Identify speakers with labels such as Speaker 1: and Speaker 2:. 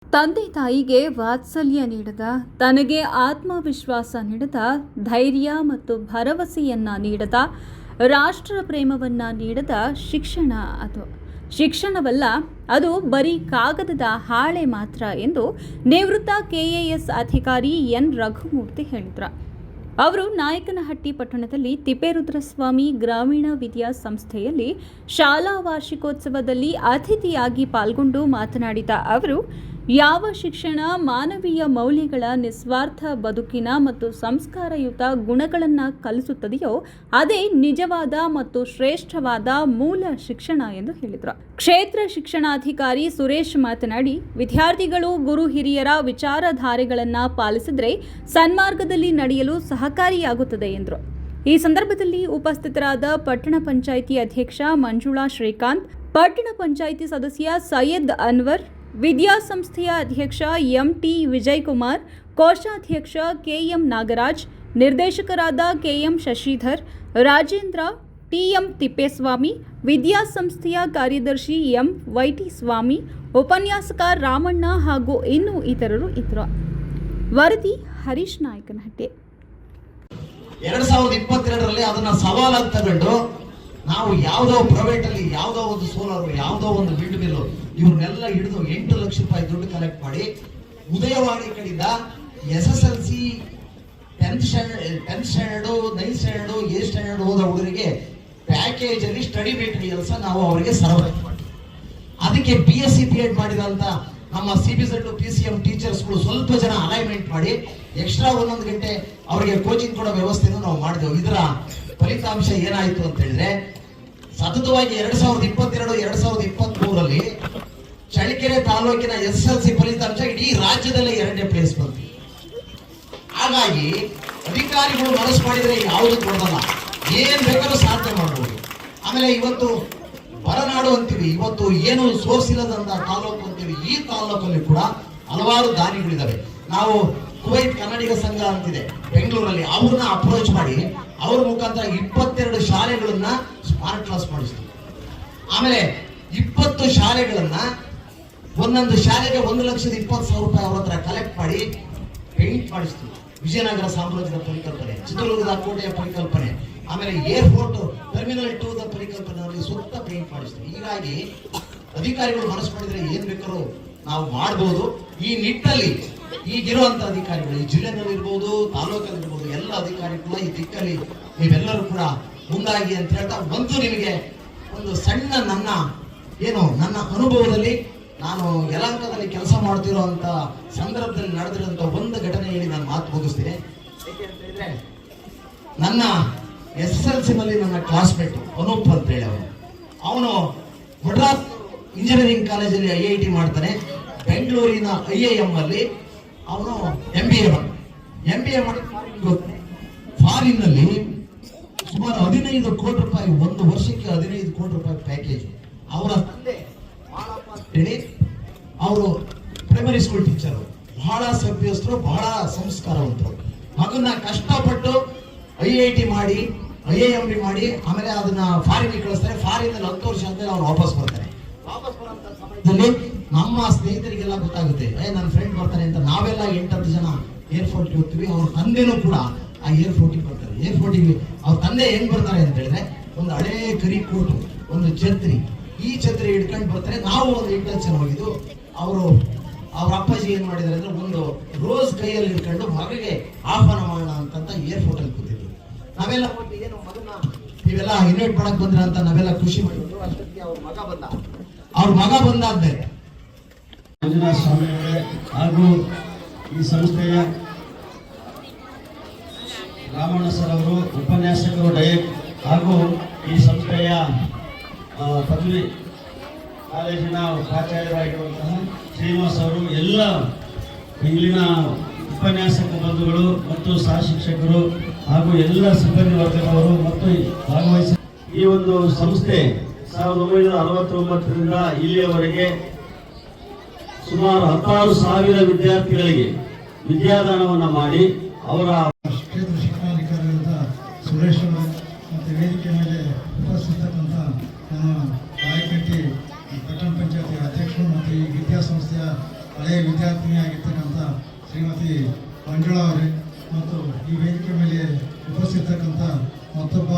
Speaker 1: ತಂದೆ ತಾಯಿಗೆ ವಾತ್ಸಲ್ಯ ನೀಡದ, ತನಗೆ ಆತ್ಮವಿಶ್ವಾಸ ನೀಡದ, ಧೈರ್ಯ ಮತ್ತು ಭರವಸೆಯನ್ನ ನೀಡದ, ರಾಷ್ಟ್ರ ಪ್ರೇಮವನ್ನ ನೀಡದ ಶಿಕ್ಷಣ ಅದು ಶಿಕ್ಷಣವಲ್ಲ, ಅದು ಬರೀ ಕಾಗದದ ಹಾಳೆ ಮಾತ್ರ ಎಂದು ನಿವೃತ್ತ KAS ಅಧಿಕಾರಿ ಎನ್ ರಘುಮೂರ್ತಿ ಹೇಳಿದರು. ಅವರು ನಾಯಕನಹಟ್ಟಿ ಪಟ್ಟಣದಲ್ಲಿ ತಿಪ್ಪೇರುದ್ರಸ್ವಾಮಿ ಗ್ರಾಮೀಣ ವಿದ್ಯಾಸಂಸ್ಥೆಯಲ್ಲಿ ಶಾಲಾ ವಾರ್ಷಿಕೋತ್ಸವದಲ್ಲಿ ಅತಿಥಿಯಾಗಿ ಪಾಲ್ಗೊಂಡು ಮಾತನಾಡಿದ ಅವರು, ಯಾವ ಶಿಕ್ಷಣ ಮಾನವೀಯ ಮೌಲ್ಯಗಳ, ನಿಸ್ವಾರ್ಥ ಬದುಕಿನ ಮತ್ತು ಸಂಸ್ಕಾರಯುತ ಗುಣಗಳನ್ನು ಕಲಿಸುತ್ತದೆಯೋ ಅದೇ ನಿಜವಾದ ಮತ್ತು ಶ್ರೇಷ್ಠವಾದ ಮೂಲ ಶಿಕ್ಷಣ ಎಂದು ಹೇಳಿದರು. ಕ್ಷೇತ್ರ ಶಿಕ್ಷಣಾಧಿಕಾರಿ ಸುರೇಶ್ ಮಾತನಾಡಿ, ವಿದ್ಯಾರ್ಥಿಗಳು ಗುರು ಹಿರಿಯರ ವಿಚಾರಧಾರೆಗಳನ್ನು ಪಾಲಿಸಿದರೆ ಸನ್ಮಾರ್ಗದಲ್ಲಿ ನಡೆಯಲು ಸಹಕಾರಿಯಾಗುತ್ತದೆ ಎಂದರು. ಈ ಸಂದರ್ಭದಲ್ಲಿ ಉಪಸ್ಥಿತರಾದ ಪಟ್ಟಣ ಪಂಚಾಯಿತಿ ಅಧ್ಯಕ್ಷ ಮಂಜುಳಾ ಶ್ರೀಕಾಂತ್, ಪಟ್ಟಣ ಪಂಚಾಯಿತಿ ಸದಸ್ಯ ಸೈಯದ್ ಅನ್ವರ್, ವಿದ್ಯಾಸಂಸ್ಥೆಯ ಅಧ್ಯಕ್ಷ MT ವಿಜಯಕುಮಾರ್, ಕೋಶಾಧ್ಯಕ್ಷ KM ನಾಗರಾಜ್, ನಿರ್ದೇಶಕರಾದ KM ಶಶಿಧರ್, ರಾಜೇಂದ್ರ, TM ತಿಪ್ಪೇಸ್ವಾಮಿ, ವಿದ್ಯಾಸಂಸ್ಥೆಯ ಕಾರ್ಯದರ್ಶಿ MYT ಸ್ವಾಮಿ, ಉಪನ್ಯಾಸಕ ರಾಮಣ್ಣ ಹಾಗೂ ಇನ್ನೂ ಇತರರು ಇದ್ದರು. ವರದಿ ಹರೀಶ್ ನಾಯಕನಹಟ್ಟಿ.
Speaker 2: 2022ರಲ್ಲಿ ಅದನ್ನ ಸವಾಲಾಗಿ ತಗೊಂಡು ನಾವು ಯಾವುದೋ ಪ್ರೈವೇಟ್ ಅಲ್ಲಿ ಯಾವುದೋ ಒಂದು ಸೋಲಾರ್, ಯಾವುದೋ ಒಂದು ವಿಂಡ್ ಮಿಲ್ ಇವ್ರನ್ನೆಲ್ಲ ಹಿಡಿದು 8 ಲಕ್ಷ ರೂಪಾಯಿ ದುಡ್ಡು ಕಲೆಕ್ಟ್ ಮಾಡಿ ಉದಯವಾಣಿ ಕಡೆಯಿಂದ SSLC 10th standard 9th standard 8th standard ಓದೋ ಹುಡುಗರಿಗೆ ಪ್ಯಾಕೇಜ್ ಅಲ್ಲಿ ಸ್ಟಡಿ ಮೆಟೀರಿಯಲ್ಸ್ ನಾವು ಅವರಿಗೆ ಸರಬರಾಜು ಮಾಡ್ತೀವಿ. ಅದಕ್ಕೆ BSc BEd ಮಾಡಿದಂತ ನಮ್ಮ CBZ PCM ಟೀಚರ್ಸ್ಗಳು ಸ್ವಲ್ಪ ಜನ ಅಲೈನ್ಮೆಂಟ್ ಮಾಡಿ ಎಕ್ಸ್ಟ್ರಾ 1 ಗಂಟೆ ಅವರಿಗೆ ಕೋಚಿಂಗ್ ಕೊಡೋ ವ್ಯವಸ್ಥೆಯನ್ನು ನಾವು ಮಾಡಿದೆವು. ಇದರ ಫಲಿತಾಂಶ ಏನಾಯ್ತು ಅಂತ ಹೇಳಿದ್ರೆ, ಸತತವಾಗಿ 2022-2023ರಲ್ಲಿ ಚಳ್ಳಕೆರೆ ತಾಲೂಕಿನ SSLC ಫಲಿತಾಂಶ ಇಡೀ ರಾಜ್ಯದಲ್ಲೇ 2ನೇ ಪ್ಲೇಸ್ ಬಂತು. ಹಾಗಾಗಿ ಅಧಿಕಾರಿಗಳು ಮನಸ್ಸು ಮಾಡಿದ್ರೆ ಯಾವುದು ಕೊಡಲ್ಲ, ಏನ್ ಬೇಕಾದ್ರೂ ಸಾಧನೆ ಮಾಡಬಹುದು. ಆಮೇಲೆ ಇವತ್ತು ಬರನಾಡು ಅಂತೀವಿ, ಇವತ್ತು ಏನು ಸೋರ್ಸ್ ಇಲ್ಲದಂತ ತಾಲೂಕು ಅಂತೀವಿ. ಈ ತಾಲೂಕಲ್ಲಿ ಕೂಡ ಹಲವಾರು ದಾನಿಗಳಿದ್ದಾವೆ. ನಾವು ಕುವೈತ್ ಕನ್ನಡಿಗ ಸಂಘ ಅಂತಿದೆ ಬೆಂಗಳೂರಲ್ಲಿ, ಅವ್ರನ್ನ ಅಪ್ರೋಚ್ ಮಾಡಿ ಅವ್ರ ಮುಖಾಂತರ 22 ಶಾಲೆಗಳನ್ನ ಸ್ಮಾರ್ಟ್ ಕ್ಲಾಸ್ ಮಾಡಿಸ್ತೀವಿ. ಆಮೇಲೆ 20 ಶಾಲೆಗಳನ್ನ ಒಂದೊಂದು ಶಾಲೆಗೆ 1,20,000 ರೂಪಾಯಿ ಅವ್ರ ಹತ್ರ ಕಲೆಕ್ಟ್ ಮಾಡಿ ಪೇಂಟ್ ಮಾಡಿಸ್ತೀವಿ. ವಿಜಯನಗರ ಸಾಮ್ರಾಜ್ಯದ ಪರಿಕಲ್ಪನೆ, ಚಿತ್ರದುರ್ಗದ ಕೋಟೆಯ ಪರಿಕಲ್ಪನೆ, ಆಮೇಲೆ ಏರ್ಪೋರ್ಟ್ ಟರ್ಮಿನಲ್ 2ದ ಪರಿಕಲ್ಪನೆಯಲ್ಲಿ ಸುತ್ತ ಪೇಂಟ್ ಮಾಡಿಸ್ತೀವಿ. ಹೀಗಾಗಿ ಅಧಿಕಾರಿಗಳು ಮನಸ್ಸು ಮಾಡಿದ್ರೆ ಏನ್ ಬೇಕಾದ್ರೂ ನಾವು ಮಾಡಬಹುದು. ಈ ನಿಟ್ಟಲ್ಲಿ ಈಗಿರುವಂತ ಅಧಿಕಾರಿಗಳು ಈ ಜಿಲ್ಲೆನಲ್ಲಿ ಇರ್ಬೋದು, ತಾಲೂಕಲ್ಲಿ ಇರ್ಬೋದು, ಎಲ್ಲ ಅಧಿಕಾರಿಗಳು ಈ ದಿಕ್ಕಲ್ಲಿ ನೀವೆಲ್ಲರೂ ಕೂಡ ಮುಂದಾಗಿ ಅಂತ ಹೇಳ್ತಾ, ಒಂದು ನಿಮಗೆ ಒಂದು ಸಣ್ಣ ನನ್ನ ಅನುಭವದಲ್ಲಿ ನಾನು ಯಲಹಂಕದಲ್ಲಿ ಕೆಲಸ ಮಾಡ್ತಿರೋಂತ ಸಂದರ್ಭದಲ್ಲಿ ನಡೆದಿರುವಂತ ಒಂದು ಘಟನೆ ಹೇಳಿ ನಾನು ಮಾತು ಮುಗಿಸ್ತೀನಿ. ಯಾಕೆ ಅಂತ ಹೇಳಿದ್ರೆ, ನನ್ನ SSLC ನಲ್ಲಿ ನನ್ನ ಕ್ಲಾಸ್ಮೇಟ್ ಅನೂಪ್ ಅಂತ ಹೇಳಿ ಅವನು ಮಡ್ರಾಸ್ ಇಂಜಿನಿಯರಿಂಗ್ ಕಾಲೇಜಲ್ಲಿ IIT ಮಾಡ್ತಾನೆ. ಬೆಂಗಳೂರಿನ IIM ಅಲ್ಲಿ ಅವನು MBA ಮಾಡಿ ಫಾರಿನ್ ನಲ್ಲಿ ಸುಮಾರು 15 ಕೋಟಿ ರೂಪಾಯಿ, ಒಂದು ವರ್ಷಕ್ಕೆ 15 ಕೋಟಿ ರೂಪಾಯಿ ಪ್ಯಾಕೇಜ್. ಅವರ ತಂದೆ ಹೇಳಿ ಅವರು ಪ್ರೈಮರಿ ಸ್ಕೂಲ್ ಟೀಚರು, ಬಹಳ ಸಭ್ಯಸ್ಥರು, ಬಹಳ ಸಂಸ್ಕಾರವಂತರು. ಮಗನ್ನ ಕಷ್ಟಪಟ್ಟು IIT ಮಾಡಿ IIM ಮಾಡಿ ಆಮೇಲೆ ಅದನ್ನ ಫಾರಿನ್ ಕಳಿಸ್ತಾರೆ. ಫಾರಿನ್ ಅಲ್ಲಿ 10 ವರ್ಷ ಆದ್ಮೇಲೆ ಅವ್ರು ವಾಪಸ್ ಬರ್ತಾರೆ. ವಾಪಸ್ ಬರುವಂತ ಸಮಯದಲ್ಲಿ ನಮ್ಮ ಸ್ನೇಹಿತರಿಗೆಲ್ಲ ಗೊತ್ತಾಗುತ್ತೆ, ನನ್ನ ಫ್ರೆಂಡ್ ಬರ್ತಾನೆ ಅಂತ. ನಾವೆಲ್ಲ 8-10 ಜನ ಏರ್ಪೋರ್ಟ್ಗೆ ಹೋಗ್ತೀವಿ. ಅವ್ರ ತಂದೆನೂ ಕೂಡ ಆ ಏರ್ಪೋರ್ಟಿಗೆ ಬರ್ತಾರೆ. ಏರ್ಪೋರ್ಟಿಗೆ ಅವ್ರ ತಂದೆ ಹೆಂಗ್ ಬರ್ತಾರೆ ಅಂತ ಹೇಳಿದ್ರೆ, ಒಂದು ಹಳೇ ಕರಿ ಕೋಟು, ಒಂದು ಛತ್ರಿ, ಈ ಛತ್ರಿ ಹಿಡ್ಕೊಂಡು ಬರ್ತಾರೆ. ನಾವು ಒಂದು 8 ಜನ ಹೋಗಿದ್ದು. ಅವ್ರ ಅಪ್ಪಾಜಿ ಏನ್ ಮಾಡಿದಾರೆ ಅಂದ್ರೆ, ಒಂದು ರೋಸ್ ಕೈಯಲ್ಲಿ ಹಿಡ್ಕೊಂಡು ಮಗಗೆ ಆಹ್ವಾನ ಮಾಡೋಣ ಅಂತ ಏರ್ಪೋರ್ಟ್ ಅಲ್ಲಿ ಕೂತಿದ್ರು. ನಾವೆಲ್ಲ ಹೋಗಿ ಏನು ಮಗನ ನೀವೆಲ್ಲ ಇನ್ವೈಟ್ ಮಾಡಕ್ ಬಂದ್ರ ಅಂತ ನಾವೆಲ್ಲ ಖುಷಿ ಮಾಡಿದ್ರು. ಅಷ್ಟೊತ್ತಿಗೆ ಅವ್ರ ಮಗ ಬಂದಾದ್ಮೇಲೆ
Speaker 3: ಮಂಜುನಾಥ ಸ್ವಾಮಿಯವರೇ ಹಾಗೂ ಈ ಸಂಸ್ಥೆಯ ರಾಮಣ್ಣ ಸರ್ ಅವರು ಉಪನ್ಯಾಸಕರು ಡಯಟ್ ಹಾಗೂ ಈ ಸಂಸ್ಥೆಯ ಪದವಿ ಕಾಲೇಜಿನ ಪ್ರಾಚಾರ್ಯರಾಗಿರುವಂತಹ ಶ್ರೀನಿವಾಸ್ ಅವರು, ಎಲ್ಲ ಇಲ್ಲಿನ ಉಪನ್ಯಾಸಕ ಬಂಧುಗಳು ಮತ್ತು ಸಹ ಶಿಕ್ಷಕರು ಹಾಗೂ ಎಲ್ಲ ಸಿಬ್ಬಂದಿ ವರ್ಗದವರು ಮತ್ತು ಭಾಗವಹಿಸಿ ಈ ಒಂದು ಸಂಸ್ಥೆ 1969ರಿಂದ ಇಲ್ಲಿಯವರೆಗೆ ಸುಮಾರು 16,000 ವಿದ್ಯಾರ್ಥಿಗಳಿಗೆ ವಿದ್ಯಾದಾನವನ್ನು ಮಾಡಿ ಅವರ
Speaker 4: ಕ್ಷೇತ್ರ ಶಿಕ್ಷಣಾಧಿಕಾರಿಯಾದ ಸುರೇಶ್ ಮತ್ತು ವೇದಿಕೆ ಮೇಲೆ ಉಪಸ್ಥಿತಕ್ಕಂಥ ನಮ್ಮ ರಾಯಕಟ್ಟಿ ಪಟ್ಟಣ ಪಂಚಾಯತಿ ಅಧ್ಯಕ್ಷರು ಮತ್ತು ಈ ವಿದ್ಯಾಸಂಸ್ಥೆಯ ಹಳೆಯ ವಿದ್ಯಾರ್ಥಿನಿ ಆಗಿರ್ತಕ್ಕಂಥ ಶ್ರೀಮತಿ ಮಂಜುಳಾ ಅವರೇ ಮತ್ತು ಈ ವೇದಿಕೆ ಮೇಲೆ ಉಪಸ್ಥಿತಕ್ಕಂಥ ಮತ್ತೊಬ್ಬ